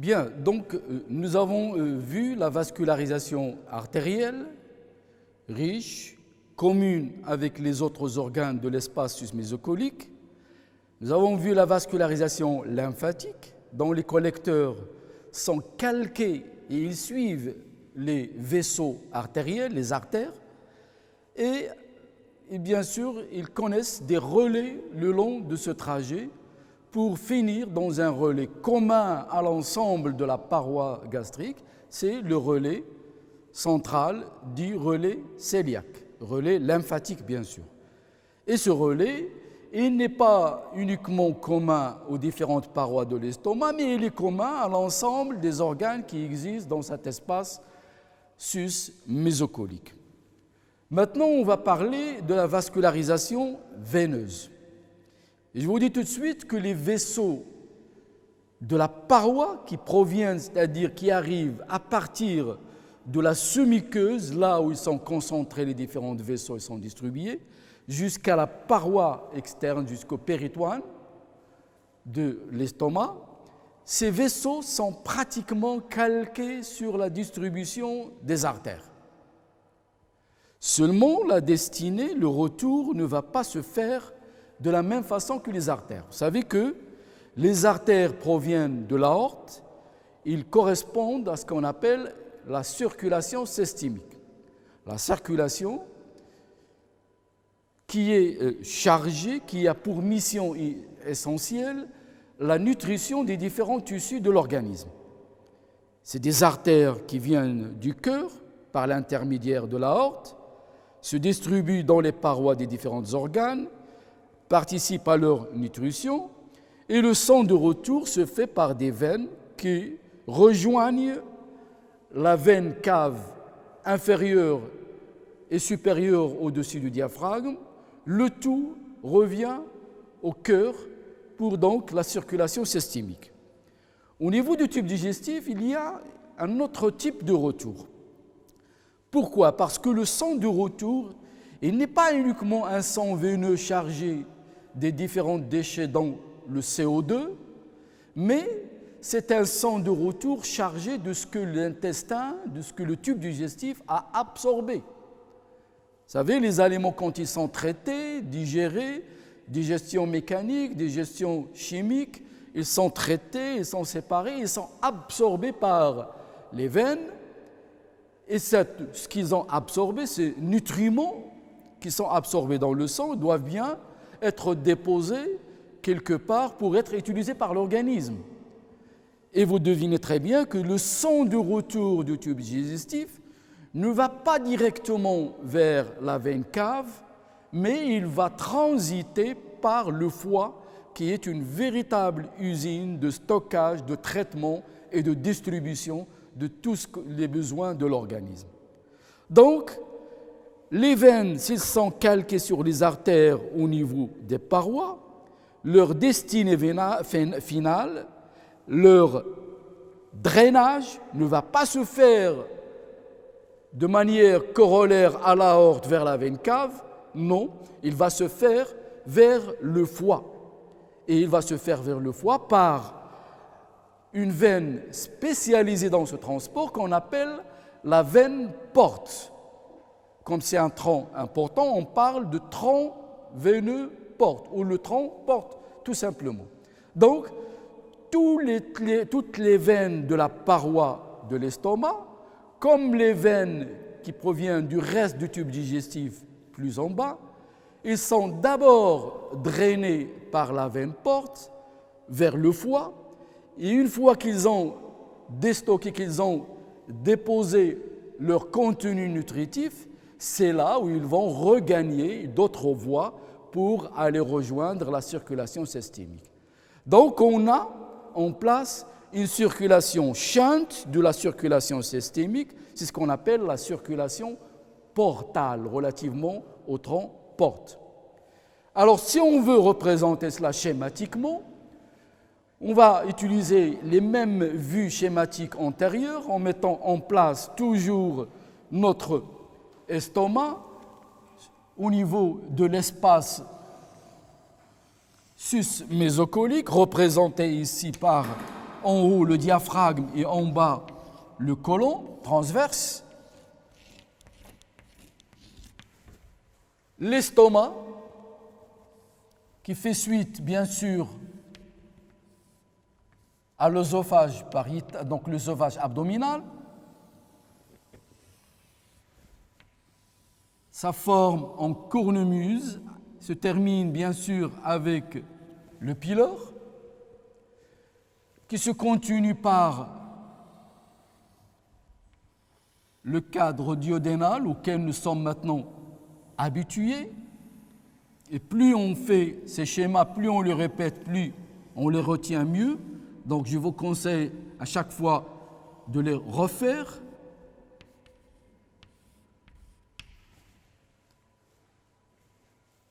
Bien, donc nous avons vu la vascularisation artérielle, riche, commune avec les autres organes de l'espace susmésocolique. Nous avons vu la vascularisation lymphatique, dont les collecteurs sont calqués et ils suivent les vaisseaux artériels, les artères, et bien sûr, ils connaissent des relais le long de ce trajet pour finir dans un relais commun à l'ensemble de la paroi gastrique, c'est le relais central dit relais cœliaque, relais lymphatique bien sûr. Et ce relais, il n'est pas uniquement commun aux différentes parois de l'estomac, mais il est commun à l'ensemble des organes qui existent dans cet espace sus-mésocolique. Maintenant, on va parler de la vascularisation veineuse. Et je vous dis tout de suite que les vaisseaux de la paroi qui proviennent, c'est-à-dire qui arrivent à partir de la sous-muqueuse, là où ils sont concentrés, les différents vaisseaux ils sont distribués, jusqu'à la paroi externe, jusqu'au péritoine de l'estomac, ces vaisseaux sont pratiquement calqués sur la distribution des artères. Seulement, la destinée, le retour ne va pas se faire de la même façon que les artères. Vous savez que les artères proviennent de l'aorte, ils correspondent à ce qu'on appelle la circulation systémique. La circulation qui est chargée, qui a pour mission essentielle la nutrition des différents tissus de l'organisme. C'est des artères qui viennent du cœur par l'intermédiaire de l'aorte, se distribuent dans les parois des différents organes, participent à leur nutrition, et le sang de retour se fait par des veines qui rejoignent la veine cave inférieure et supérieure au-dessus du diaphragme. Le tout revient au cœur pour donc la circulation systémique. Au niveau du tube digestif, il y a un autre type de retour. Pourquoi ? Parce que le sang de retour, il n'est pas uniquement un sang veineux chargé des différents déchets dans le CO2, mais c'est un sang de retour chargé de ce que l'intestin, de ce que le tube digestif a absorbé. Vous savez, les aliments, quand ils sont traités, digérés, digestion mécanique, digestion chimique, ils sont traités, ils sont séparés, ils sont absorbés par les veines. Et ce qu'ils ont absorbé, ces nutriments qui sont absorbés dans le sang, doivent bien être déposés quelque part pour être utilisés par l'organisme. Et vous devinez très bien que le sang de retour du tube digestif ne va pas directement vers la veine cave, mais il va transiter par le foie, qui est une véritable usine de stockage, de traitement et de distribution de tous les besoins de l'organisme. Donc, les veines, s'ils sont calqués sur les artères au niveau des parois, leur destinée finale, leur drainage ne va pas se faire de manière corollaire à l'aorte vers la veine cave, non, il va se faire vers le foie. Et il va se faire vers le foie par une veine spécialisée dans ce transport qu'on appelle la veine porte. Comme c'est un tronc important, on parle de tronc veineux porte, ou le tronc porte, tout simplement. Donc, toutes les veines de la paroi de l'estomac, comme les veines qui proviennent du reste du tube digestif plus en bas, ils sont d'abord drainés par la veine porte vers le foie, et une fois qu'ils ont déstocké, qu'ils ont déposé leur contenu nutritif, c'est là où ils vont regagner d'autres voies pour aller rejoindre la circulation systémique. Donc on a en place une circulation shunt de la circulation systémique, c'est ce qu'on appelle la circulation portale relativement au tronc porte. Alors si on veut représenter cela schématiquement, on va utiliser les mêmes vues schématiques antérieures en mettant en place toujours notre estomac au niveau de l'espace sus-mésocolique, représenté ici par en haut le diaphragme et en bas le côlon transverse. L'estomac, qui fait suite, bien sûr, à l'œsophage donc l'œsophage abdominal. Sa forme en cornemuse se termine bien sûr avec le pylore, qui se continue par le cadre duodénal auquel nous sommes maintenant habitués. Et plus on fait ces schémas, plus on les répète, plus on les retient mieux. Donc je vous conseille à chaque fois de les refaire.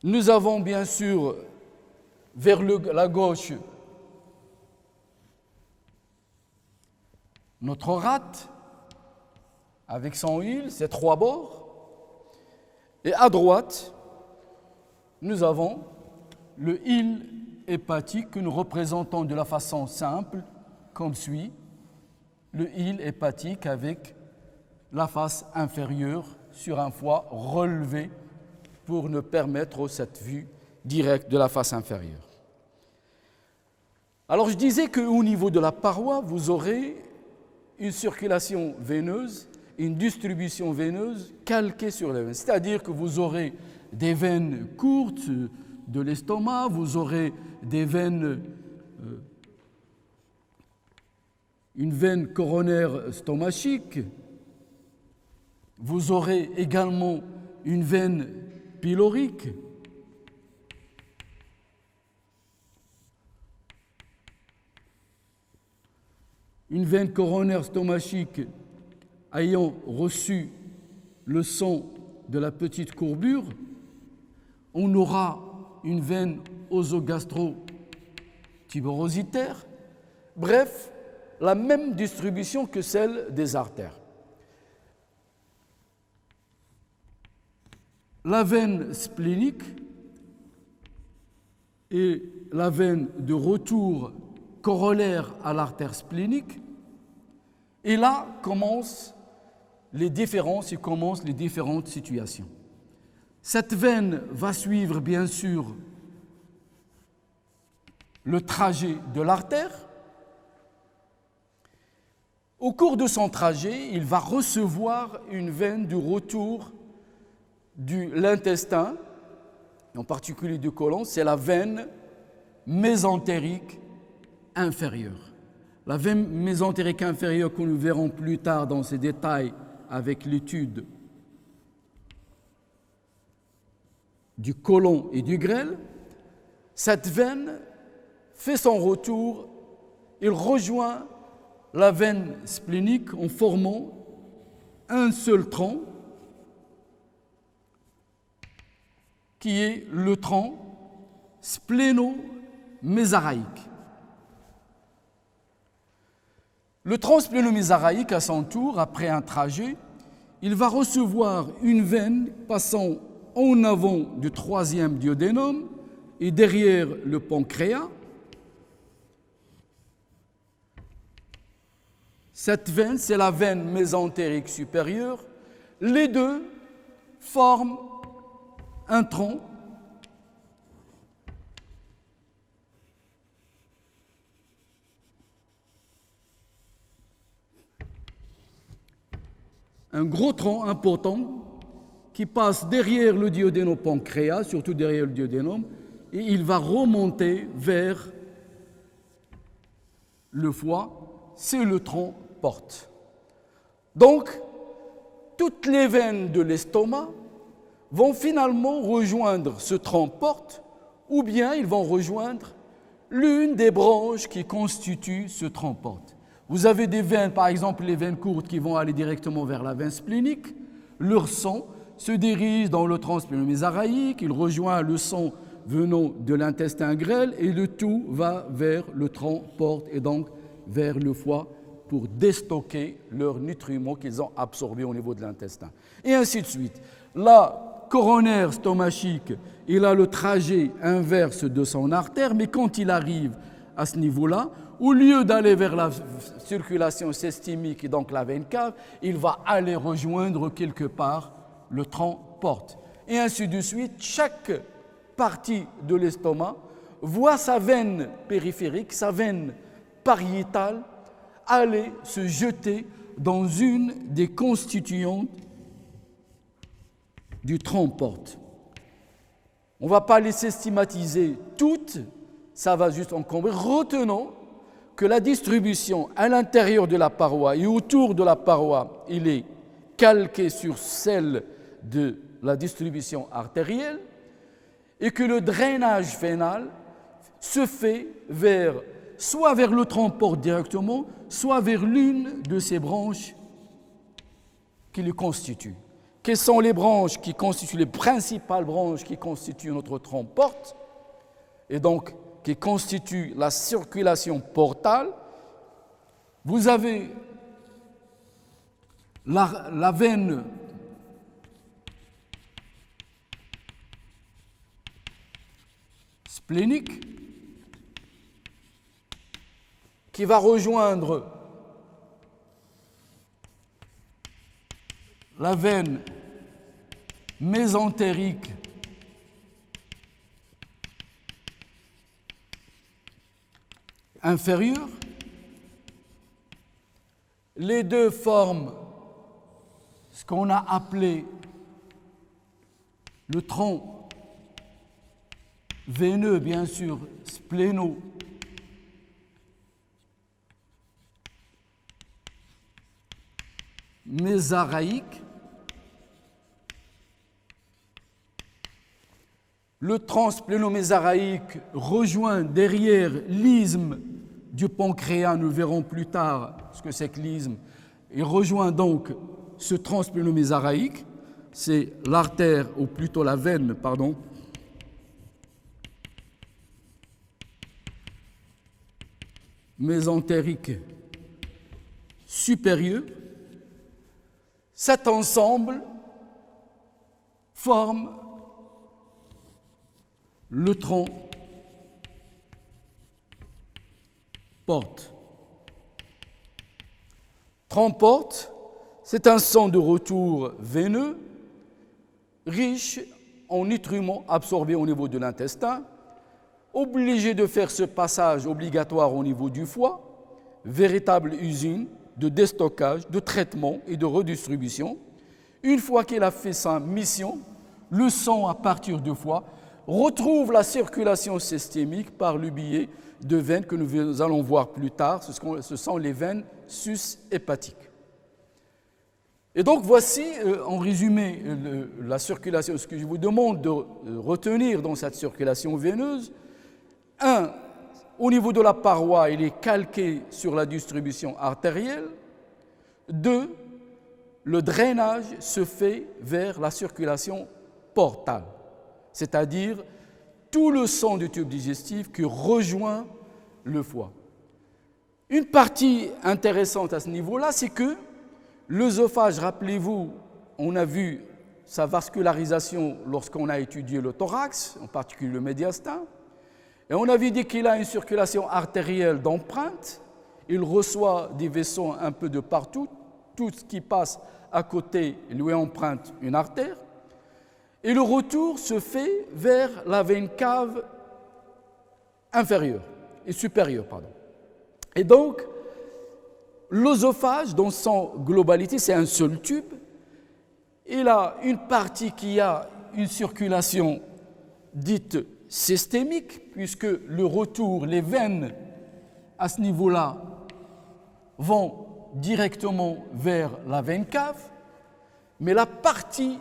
Nous avons bien sûr vers la gauche notre rate avec son île, ses trois bords. Et à droite, nous avons le île hépatique que nous représentons de la façon simple, comme suit. Le île hépatique avec la face inférieure sur un foie relevé pour nous permettre cette vue directe de la face inférieure. Alors je disais qu'au niveau de la paroi, vous aurez une circulation veineuse, une distribution veineuse calquée sur les veines. C'est-à-dire que vous aurez des veines courtes de l'estomac, vous aurez des veines, une veine coronaire stomachique, vous aurez également une veine pylorique. Une veine coronaire stomachique ayant reçu le sang de la petite courbure, on aura une veine œsogastro-tuberositaire, bref, la même distribution que celle des artères. La veine splénique est la veine de retour corollaire à l'artère splénique, et là commencent les différences et commencent les différentes situations. Cette veine va suivre bien sûr le trajet de l'artère. Au cours de son trajet, il va recevoir une veine du retour de l'intestin, en particulier du côlon, c'est la veine mésentérique inférieure. La veine mésentérique inférieure que nous verrons plus tard dans ces détails avec l'étude du côlon et du grêle, cette veine fait son retour, il rejoint la veine splénique en formant un seul tronc qui est le tronc spléno-mésaraïque. Le tronc spléno-mésaraïque, à son tour, après un trajet, il va recevoir une veine passant en avant du troisième duodénum et derrière le pancréas. Cette veine, c'est la veine mésentérique supérieure. Les deux forment un tronc un gros tronc important qui passe derrière le duodénopancréas, surtout derrière le duodénum, et il va remonter vers le foie, c'est le tronc porte. Donc, toutes les veines de l'estomac vont finalement rejoindre ce tronc porte, ou bien ils vont rejoindre l'une des branches qui constituent ce tronc porte. Vous avez des veines, par exemple les veines courtes qui vont aller directement vers la veine splénique. Leur sang se dirige dans le tronc splénomésaraïque, il rejoint le sang venant de l'intestin grêle et le tout va vers le tronc porte et donc vers le foie pour déstocker leurs nutriments qu'ils ont absorbés au niveau de l'intestin. Et ainsi de suite. La coronaire stomachique, il a le trajet inverse de son artère, mais quand il arrive à ce niveau-là, au lieu d'aller vers la circulation systémique et donc la veine cave, il va aller rejoindre quelque part le tronc porte. Et ainsi de suite, chaque partie de l'estomac voit sa veine périphérique, sa veine pariétale, aller se jeter dans une des constituantes du tronc porte. On ne va pas les systématiser toutes, ça va juste encombrer. Retenons que la distribution à l'intérieur de la paroi et autour de la paroi, il est calqué sur celle de la distribution artérielle et que le drainage vénal se fait soit vers le tronc porte directement, soit vers l'une de ces branches qui le constituent. Quelles sont les branches qui constituent, les principales branches qui constituent notre tronc porte et donc qui constituent la circulation portale? Vous avez la veine splénique qui va rejoindre la veine mésentérique inférieure. Les deux forment ce qu'on a appelé le tronc veineux, bien sûr, spléno-mésaraïque. Le tronc spléno-mésaraïque rejoint derrière l'isthme du pancréas, nous verrons plus tard ce que c'est que l'isthme. Il rejoint donc ce tronc spléno-mésaraïque, c'est l'artère, ou plutôt la veine, mésentérique supérieure. Cet ensemble forme le tronc porte. Tronc porte, c'est un sang de retour veineux, riche en nutriments absorbés au niveau de l'intestin, obligé de faire ce passage obligatoire au niveau du foie, véritable usine de déstockage, de traitement et de redistribution. Une fois qu'il a fait sa mission, le sang à partir du foie retrouve la circulation systémique par le biais de veines que nous allons voir plus tard. Ce sont les veines sus-hépatiques. Et donc voici, en résumé, la circulation. Ce que je vous demande de retenir dans cette circulation veineuse, 1. Au niveau de la paroi, il est calqué sur la distribution artérielle. 2. Le drainage se fait vers la circulation portale, c'est-à-dire tout le sang du tube digestif qui rejoint le foie. Une partie intéressante à ce niveau-là, c'est que l'œsophage, rappelez-vous, on a vu sa vascularisation lorsqu'on a étudié le thorax, en particulier le médiastin, et on avait dit qu'il a une circulation artérielle d'empreinte, il reçoit des vaisseaux un peu de partout, tout ce qui passe à côté lui emprunte une artère, et le retour se fait vers la veine cave inférieure et supérieure, Et donc, l'œsophage, dans son globalité, c'est un seul tube. Il a une partie qui a une circulation dite systémique, puisque le retour, les veines à ce niveau-là vont directement vers la veine cave, mais la partie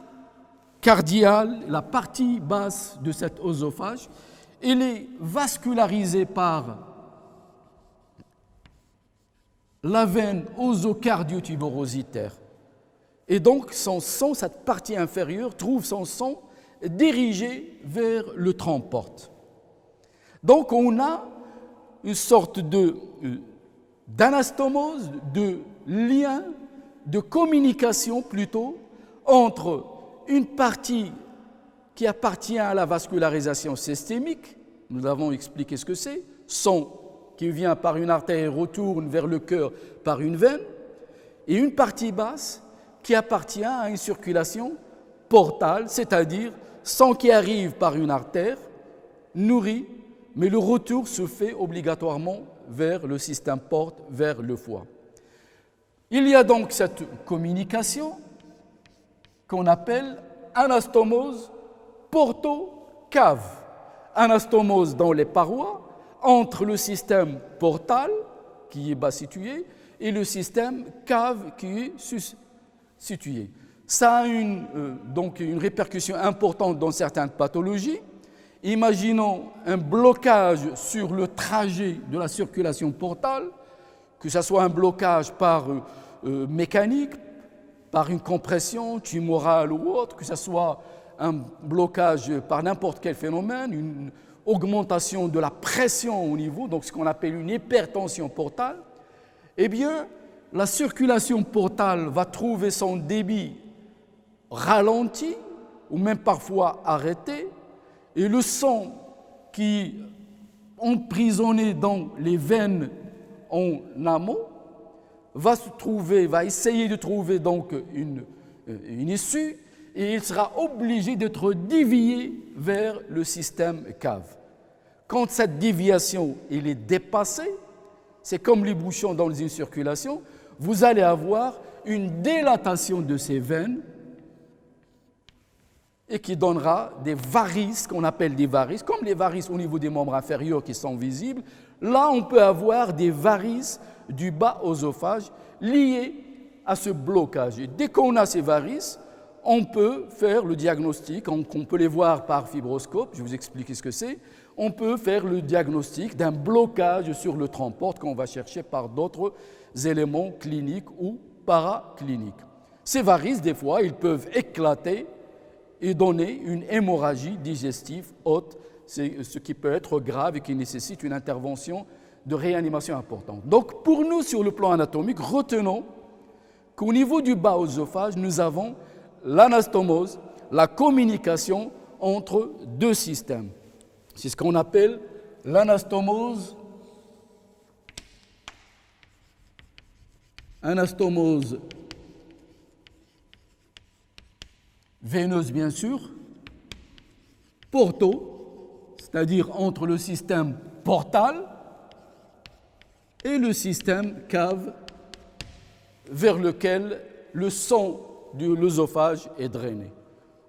cardiale, la partie basse de cet œsophage, elle est vascularisée par la veine œsocardio-tuberositaire. Et donc, son sang, cette partie inférieure, trouve son sang dirigé vers le tronc porte. Donc, on a une sorte d'anastomose, de lien, de communication plutôt, entre une partie qui appartient à la vascularisation systémique, nous avons expliqué ce que c'est, sang qui vient par une artère et retourne vers le cœur par une veine, et une partie basse qui appartient à une circulation portale, c'est-à-dire sang qui arrive par une artère, nourrit, mais le retour se fait obligatoirement vers le système porte, vers le foie. Il y a donc cette communication qu'on appelle anastomose porto-cave. Anastomose dans les parois entre le système portal, qui est bas situé, et le système cave, qui est situé. Ça a donc une répercussion importante dans certaines pathologies. Imaginons un blocage sur le trajet de la circulation portale, que ce soit un blocage par mécanique, par une compression tumorale ou autre, que ce soit un blocage par n'importe quel phénomène, une augmentation de la pression au niveau, donc ce qu'on appelle une hypertension portale, eh bien, la circulation portale va trouver son débit ralenti ou même parfois arrêté, et le sang qui emprisonné dans les veines en amont va essayer de trouver donc une issue, et il sera obligé d'être dévié vers le système cave. Quand cette déviation est dépassée, c'est comme les bouchons dans une circulation, vous allez avoir une dilatation de ces veines et qui donnera des varices, qu'on appelle des varices, comme les varices au niveau des membres inférieurs qui sont visibles. Là, on peut avoir des varices du bas oesophage liées à ce blocage. Et dès qu'on a ces varices, on peut faire le diagnostic, on peut les voir par fibroscope, je vais vous expliquer ce que c'est. On peut faire le diagnostic d'un blocage sur le tronc porte qu'on va chercher par d'autres éléments cliniques ou paracliniques. Ces varices, des fois, ils peuvent éclater et donner une hémorragie digestive haute, c'est ce qui peut être grave et qui nécessite une intervention de réanimation importante. Donc, pour nous, sur le plan anatomique, retenons qu'au niveau du bas oesophage, nous avons l'anastomose, la communication entre deux systèmes. C'est ce qu'on appelle l'anastomose veineuse, bien sûr, porto, c'est-à-dire entre le système portal et le système cave vers lequel le sang de l'œsophage est drainé.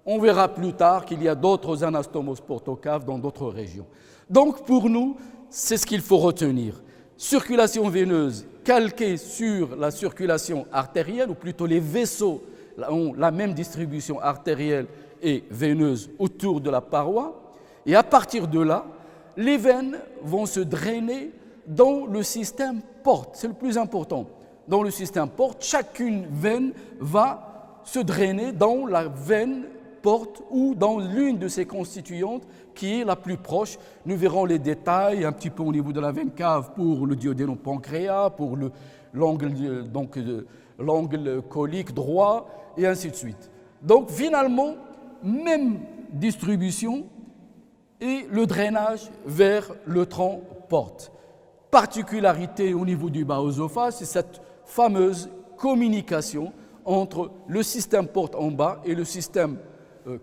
On verra plus tard qu'il y a d'autres anastomoses porto-caves dans d'autres régions. Donc pour nous, c'est ce qu'il faut retenir. Circulation veineuse calquée sur la circulation artérielle, ou plutôt les vaisseaux ont la même distribution artérielle et veineuse autour de la paroi. Et à partir de là, les veines vont se drainer dans le système porte. C'est le plus important. Dans le système porte, chacune veine va se drainer dans la veine porte ou dans l'une de ses constituantes qui est la plus proche. Nous verrons les détails un petit peu au niveau de la veine cave pour le duodénum pancréas, pour l'angle colique droit et ainsi de suite. Donc finalement, même distribution et le drainage vers le tronc porte. Particularité au niveau du bas oesophage, c'est cette fameuse communication entre le système porte en bas et le système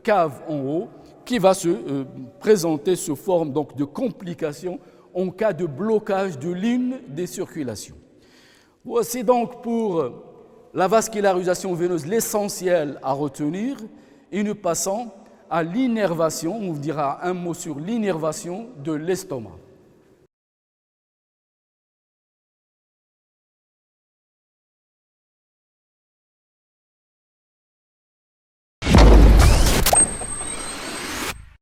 cave en haut, qui va se présenter sous forme donc, de complications en cas de blocage de l'une des circulations. Voici donc pour la vascularisation veineuse l'essentiel à retenir, et nous passons à l'innervation. On vous dira un mot sur l'innervation de l'estomac.